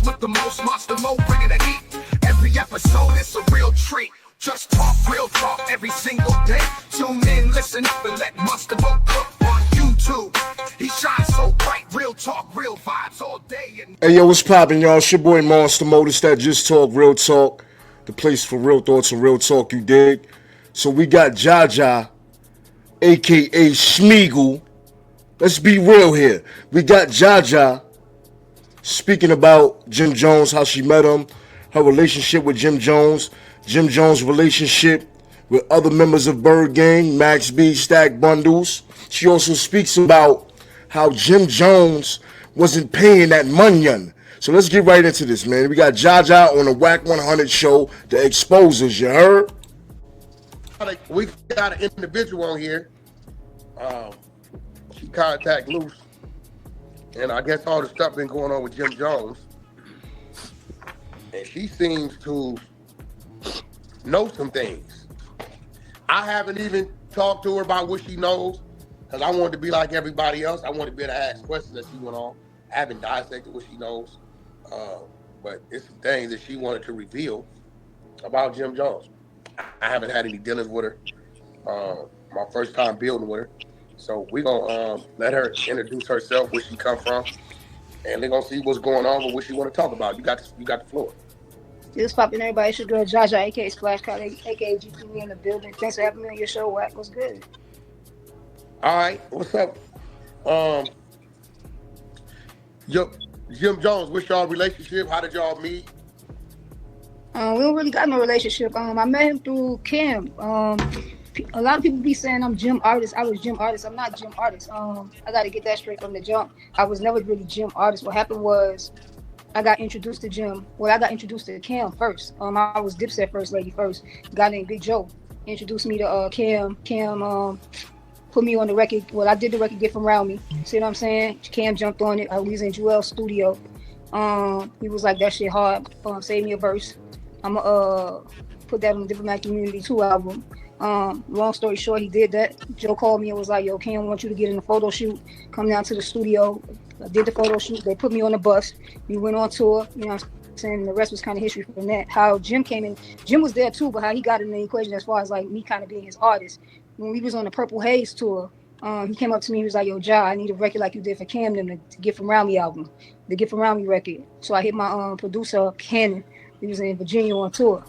with the most, Monster Mo bringing the heat. Every episode is a real treat. Just talk, real talk every single day. Tune in, listen up, and let Monster Mo cook on YouTube. He shines so bright, real talk, real vibes all day. Hey yo, what's poppin', y'all? It's your boy Monster Mo. This that Just Talk, Real Talk. The place for real thoughts and real talk, you dig? So we got Jaja, a.k.a. Schmeagle. Let's be real here. We got Jaja speaking about Jim Jones, how she met him, her relationship with Jim Jones' relationship with other members of Byrd Gang, Max B, Stack Bundles. She also speaks about how Jim Jones wasn't paying that money. So let's get right into this, man. We got Jaja on the Wack 100 show, The Exposers, you heard? We got an individual on here. She contact loose. And I guess all the stuff been going on with Jim Jones. And she seems to know some things. I haven't even talked to her about what she knows because I wanted to be like everybody else. I wanted to be able to ask questions as she went on. I haven't dissected what she knows. But it's some things that she wanted to reveal about Jim Jones. I haven't had any dealings with her. My first time building with her. So we're going to let her introduce herself, where she come from, and they're going to see what's going on with what she want to talk about. You got the floor. This popping everybody. It's your girl Jaja, aka Splash Card, aka GTV in the building. Thanks for having me on your show. Wack, what's good? All right, what's up? Jim Jones, what's y'all relationship? How did y'all meet? We don't really got no relationship. I met him through Cam. A lot of people be saying I'm Jim Artist. I was Jim Artist. I'm not Jim Artist. I got to get that straight from the jump. I was never really Jim Artist. What happened was I got introduced to Jim. Well, I got introduced to Cam first. I was Dipset first lady first. A guy named Big Joe introduced me to Cam. Cam put me on the record. Well, I did the record Get From Around Me. See what I'm saying? Cam jumped on it. We was in Joel's studio. He was like, that shit hard. Save me a verse. I'm gonna put that on the Diplomatic Community 2 album. Long story short, he did that. Joe called me and was like, yo, Cam, I want you to get in the photo shoot. Come down to the studio. I did the photo shoot. They put me on the bus. We went on tour. You know what I'm saying? The rest was kind of history from that. How Jim came in. Jim was there too, but how he got in the equation as far as like me kind of being his artist. When we was on the Purple Haze tour, he came up to me. He was like, yo, Ja, I need a record like you did for Camden to Get From Around Me album. The Get From Around Me record. So I hit my producer, Cannon. He was in Virginia on tour.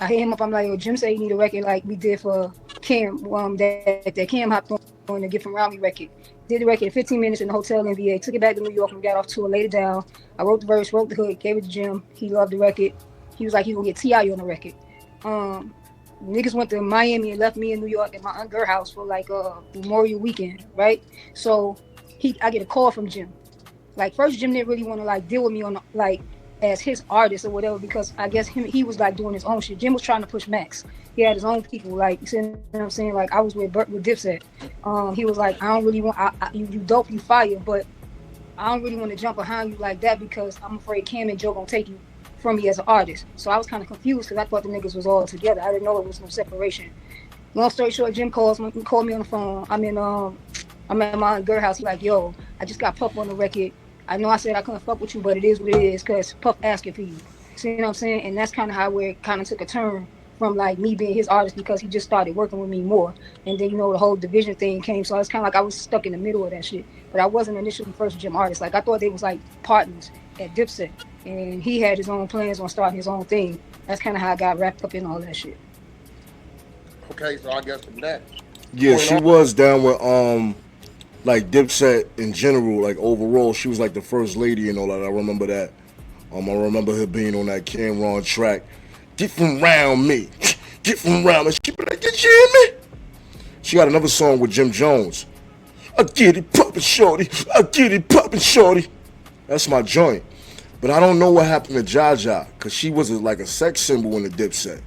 I hit him up. I'm like, yo, Jim said you need a record like we did for Cam. That Cam hopped on the Get From Around Me record. Did the record in 15 minutes in the hotel in VA. Took it back to New York and got off tour. Laid it down. I wrote the verse, wrote the hook, gave it to Jim. He loved the record. He was like, he gonna get T.I. on the record. Niggas went to Miami and left me in New York at my Aunt Girl house for like Memorial weekend, right? So I get a call from Jim. Like first, Jim didn't really want to like deal with me on like as his artist or whatever, because I guess he was like doing his own shit. Jim was trying to push Max. He had his own people, like, you know what I'm saying? Like I was with Dipset. He was like, I don't really want, you dope, you fire, but I don't really want to jump behind you like that because I'm afraid Cam and Joe gonna take you from me as an artist. So I was kind of confused because I thought the niggas was all together. I didn't know it was no separation. Long story short, Jim called me on the phone. I'm at my girl house. He's like, yo, I just got Puff on the record. I know I said I couldn't fuck with you, but it is what it is because Puff asking for you. See what I'm saying? And that's kind of how it kind of took a turn from like me being his artist because he just started working with me more. And then, you know, the whole division thing came. So it's kind of like I was stuck in the middle of that shit. But I wasn't initially first Jim Artist. Like I thought they was like partners at Dipset. And he had his own plans on starting his own thing. That's kind of how I got wrapped up in all that shit. Okay, so I guess from that. Yeah, she was down with like Dipset in general, like overall, she was like the first lady and all that. I remember that. I remember her being on that Cameron track. Get from round me. Get from round me. She be like, did you hear me? She got another song with Jim Jones. I get it poppin' shorty. I get it poppin' shorty. That's my joint. But I don't know what happened to Jaja, because she was like a sex symbol in the Dipset.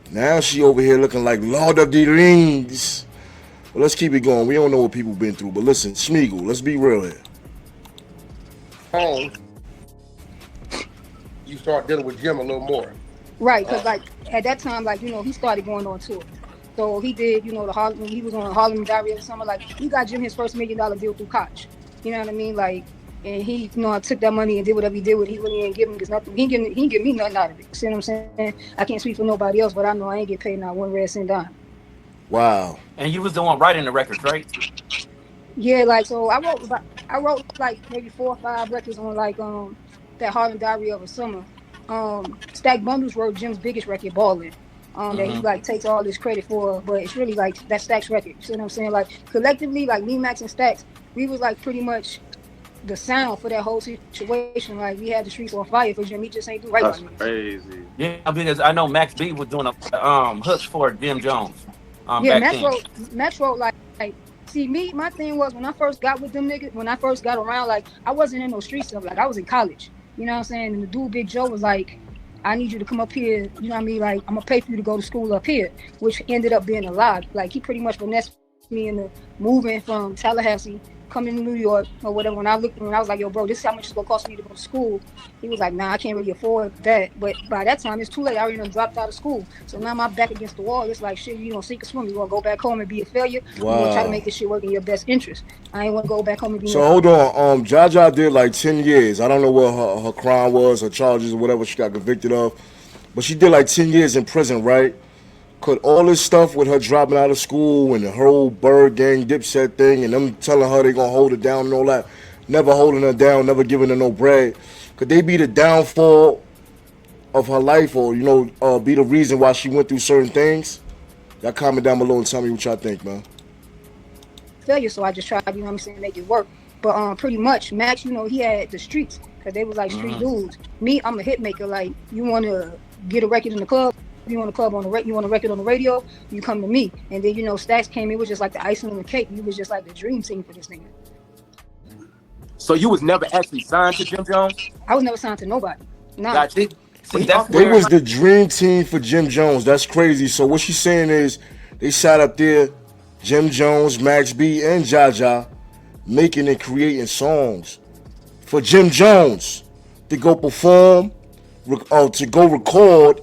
Now she over here looking like Lord of the Rings. But let's keep it going. We don't know what people been through. But listen, Schmeagle, let's be real here. You start dealing with Jim a little more. Right, because like at that time, like, you know, he started going on tour. So he did, you know, he was on Harlem Diary of the Summer. Like, he got Jim his first $1 million deal through Koch. You know what I mean? Like, and he, took that money and did whatever he did with it. He really ain't giving me nothing. He ain't give me nothing out of it. See what I'm saying? I can't speak for nobody else, but I know I ain't get paid not one red cent dime. Wow. And you was the one writing the records, right? Yeah, like so I wrote like maybe 4 or 5 records on like that Harlem Diary of a Summer. Stack Bundles wrote Jim's biggest record, Ballin'. That he like takes all this credit for, but it's really like that Stacks record. You see what I'm saying? Like collectively, like me, Max, and Stacks, we was like pretty much the sound for that whole situation. Like we had the streets on fire for Jim. He just ain't do right. That's crazy. Yeah, because I know Max B was doing a hooks for Jim Jones. Yeah, Back then. Max wrote like see me. My thing was when I first got with them niggas, when I first got around, like I wasn't in no street stuff. Like I was in college. You know what I'm saying? And the dude Big Joe was like, I need you to come up here. You know what I mean? Like I'm gonna pay for you to go to school up here, which ended up being a lie. Like he pretty much finessed me into moving from Tallahassee, coming to New York or whatever. When I was like, yo, bro, this is how much it's gonna cost me to go to school. He was like, nah, I can't really afford that. But by that time, it's too late. I already done dropped out of school. So now my back against the wall. It's like, shit, you gonna sink or swim. You gonna go back home and be a failure. Wow. You gonna try to make this shit work in your best interest. I ain't wanna go back home and be. So hold on. Jaja did like 10 years. I don't know what her crime was, her charges or whatever she got convicted of, but she did like 10 years in prison, right? Could all this stuff with her dropping out of school and the whole Byrd gang Dipset thing and them telling her they gonna hold her down and all that, never holding her down, never giving her no bread, could they be the downfall of her life, or be the reason why she went through certain things? Y'all comment down below and tell me what y'all think, man. Failure, so I just tried, you know what I'm saying, make it work. But pretty much Max, he had the streets because they was like street dudes. Me, I'm a hit maker. Like you want to get a record in the club, you want a club on the you want a record on the radio, you come to me. And then Stacks came in, was just like the icing on the cake. You was just like the dream team for this nigga. So you was never actually signed to Jim Jones? I was never signed to nobody. Nah. Got you. See, They was the dream team for Jim Jones. That's crazy. So what she's saying is they sat up there, Jim Jones, Max B, and Jaja, making and creating songs for Jim Jones to go perform, to go record,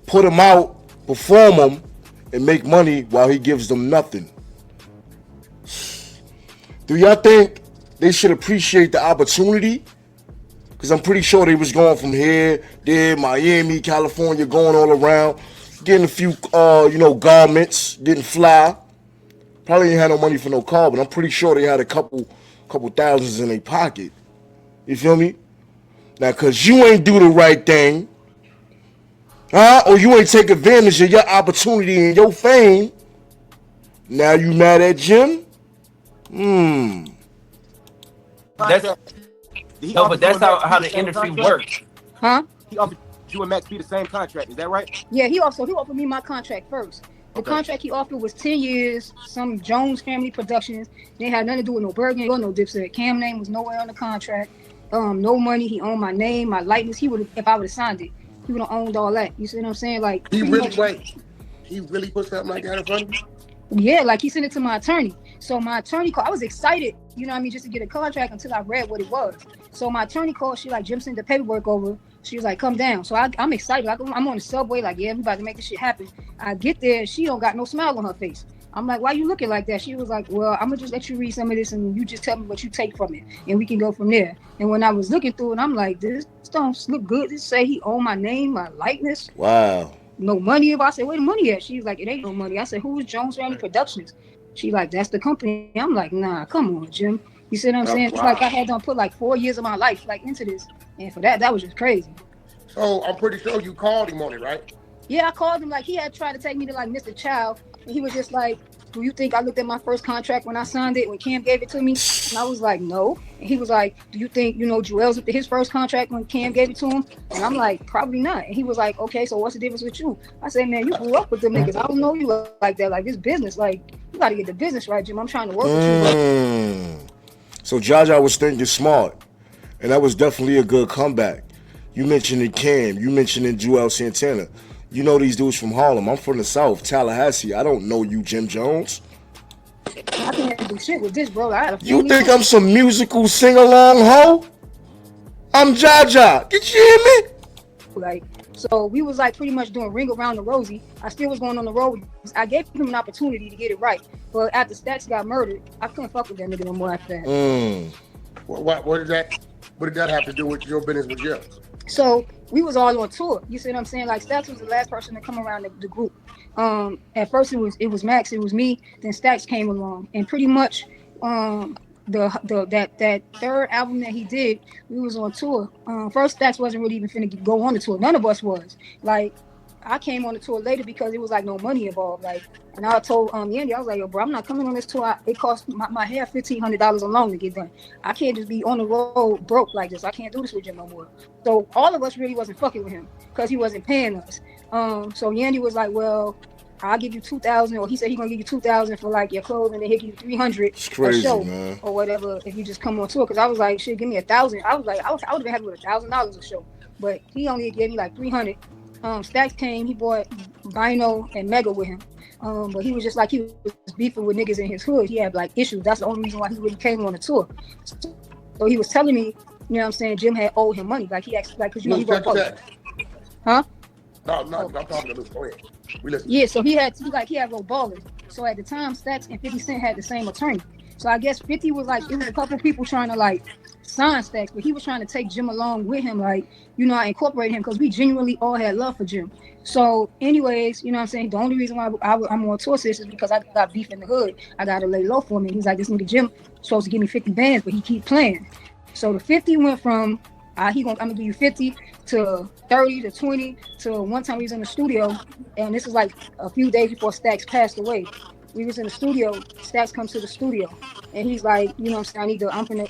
put them out, perform them, and make money while he gives them nothing. Do y'all think they should appreciate the opportunity? Because I'm pretty sure they was going from here, there, Miami, California, going all around, getting a few, garments, getting fly. Probably ain't had no money for no car, but I'm pretty sure they had a couple thousands in their pocket. You feel me? Now, because you ain't do the right thing, or you ain't take advantage of your opportunity and your fame, now you mad at Jim? But that's how the industry works. Huh? He offered you and Max B the same contract. Is that right? Yeah, he offered me my contract first. The contract he offered was 10 years, some Jones Family Productions. They had nothing to do with no Byrd or no Dipset. Cam name was nowhere on the contract. No money. He owned my name, my likeness. He would, if I would have signed it, he would have owned all that. You see what I'm saying? Like He really put something like that in front of you? Yeah, like he sent it to my attorney. So my attorney called. I was excited, just to get a contract until I read what it was. So my attorney called. She like, Jim sent the paperwork over. She was like, come down. So I'm excited. I'm on the subway. Like, yeah, we about to make this shit happen. I get there. She don't got no smile on her face. I'm like, why you looking like that? She was like, well, I'm gonna just let you read some of this and you just tell me what you take from it, and we can go from there. And when I was looking through it, I'm like, this don't look good. This say he owned my name, my likeness. Wow. No money. If I said, where the money at? She's like, it ain't no money. I said, who's Jones Family Productions? She like, that's the company. I'm like, nah, come on, Jim. You see what I'm saying? Wow. It's like I had to put like 4 years of my life like into this, and for that was just crazy. So I'm pretty sure you called him on it, right? Yeah, I called him. Like he had tried to take me to like Mr. Child, and he was just like, do you think I looked at my first contract when I signed it, when Cam gave it to me? And I was like, no. And he was like, do you think, Joel's looked at his first contract when Cam gave it to him? And I'm like, probably not. And he was like, okay, so what's the difference with you? I said, man, you grew up with them niggas. I don't know you like that. Like this business, like you got to get the business right, Jim. I'm trying to work with you. So Jaja was thinking smart, and that was definitely a good comeback. You mentioned Cam, you mentioned Joel Santana. You know these dudes from Harlem. I'm from the South, Tallahassee. I don't know you, Jim Jones. I can't do shit with this, bro. You think I'm some musical sing-along hoe? I'm Jaja. Did you hear me? Like, so we was like pretty much doing Ring Around the Rosie. I still was going on the road. I gave him an opportunity to get it right. But after Stacks got murdered, I couldn't fuck with that nigga no more after that. What did that have to do with your business with Jim? So we was all on tour. You see what I'm saying? Like Stacks was the last person to come around the group. At first it was Max, it was me. Then Stacks came along, and pretty much that third album that he did, we was on tour. First Stacks wasn't really even finna go on the tour. None of us was. Like I came on the tour later because it was like no money involved. Like, and I told Yandy, I was like, yo, bro, I'm not coming on this tour. It cost my hair $1,500 alone to get done. I can't just be on the road broke like this. I can't do this with Jim no more. So all of us really wasn't fucking with him because he wasn't paying us. So Yandy was like, well, I'll give you $2,000, or he said he's gonna give you $2,000 for like your clothes, and then he'll give you $300 a show, man, or whatever if you just come on tour. Because I was like, shit, give me $1,000. I was like, I would have been happy with $1,000 a show, but he only gave me like $300. Stacks came, he bought Bino and Mega with him. But he was just like, he was beefing with niggas in his hood. He had like issues. That's the only reason why he really came on the tour. So he was telling me, you know what I'm saying, Jim had owed him money. Like he asked, like, cause you know he got huh? No, I'm talking to Luke. Go ahead. We listen. Yeah, so he had Roll Ballers. So at the time, Stacks and 50 Cent had the same attorney. So I guess 50 was like, it was a couple of people trying to like sign Stacks, but he was trying to take Jim along with him, like, you know, I incorporate him because we genuinely all had love for Jim. So anyways, you know what I'm saying, the only reason why I'm on tour is because I got beef in the hood. I got to lay low for me. He's like, this nigga Jim supposed to give me 50 bands, but he keep playing. So the 50 went from I'm gonna give you 50 to 30 to 20 to one time we was in the studio, and this is like a few days before Stacks passed away. We was in the studio, Stacks comes to the studio, and he's like, you know what I'm saying, I'm gonna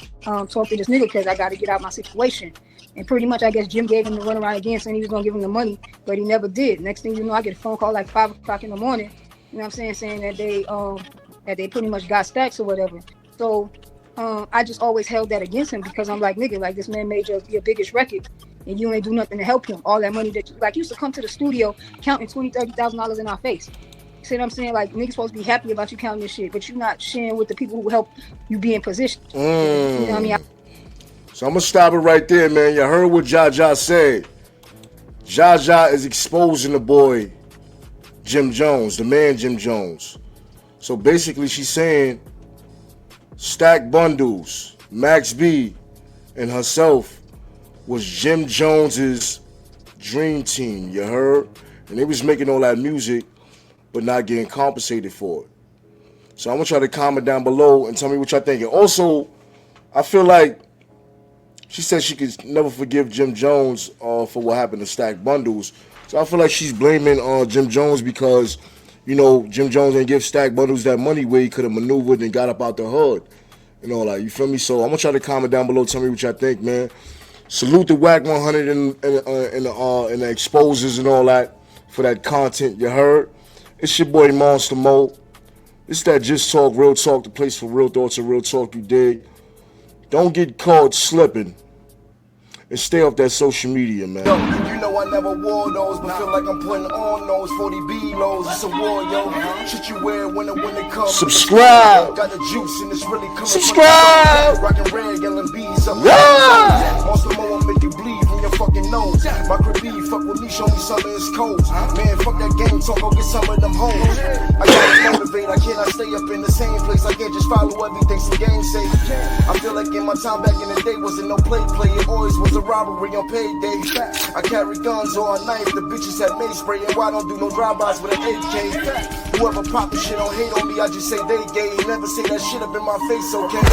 talk to this nigga because I gotta get out my situation. And pretty much I guess Jim gave him the runaround again, saying he was gonna give him the money, but he never did. Next thing you know, I get a phone call like 5 o'clock in the morning, you know what I'm saying that they pretty much got Stacks or whatever. So I just always held that against him because I'm like, nigga, like this man made your biggest record and you ain't do nothing to help him. All that money that you used to come to the studio counting $20,000-$30,000 in our face. You see what I'm saying? Like niggas supposed to be happy about you counting this shit, but you're not sharing with the people who help you be in position. You know what I mean? So I'm gonna stop it right there, man. You heard what Jaja said. Jaja is exposing the boy Jim Jones, the man Jim Jones. So basically she's saying Stack Bundles, Max B, and herself was Jim Jones's dream team, you heard? And they was making all that music, but not getting compensated for it. So I'm gonna try to comment down below and tell me what y'all think. And also, I feel like she said she could never forgive Jim Jones for what happened to Stack Bundles. So I feel like she's blaming Jim Jones because, you know, Jim Jones didn't give Stack Bundles that money where he could have maneuvered and got up out the hood and all that. You feel me? So I'm gonna try to comment down below. Tell me what y'all think, man. Salute the Wack 100 and the exposers and all that for that content. You heard? It's your boy Monster Mo. It's that Just Talk, Real Talk, the place for real thoughts and real talk. You dig? Don't get caught slipping. And stay off that social media, man. Yo, you know I never wore those, but feel like I'm putting on those 40 B-lows. It's a war, yo. Shit you wear when it comes. Subscribe. Got the juice and it's really coming. Subscribe. Rockin' red, yelling bees up. Yeah. Monster Mo, I'll make you bleed from your fucking nose. My crib fuck with me, show me something it's cold. Man, fuck that game talk, go get some of them hoes. I gotta motivate, I cannot stay up in the same place. I can't just follow everything some game say. I feel like in my time back in the day wasn't no play. It always was a robbery on payday. I carry guns or a knife. The bitches had mace spray, and why don't do no drive-bys with an AK? Whoever poppin' shit don't hate on me, I just say they gay. Never say that shit up in my face, okay?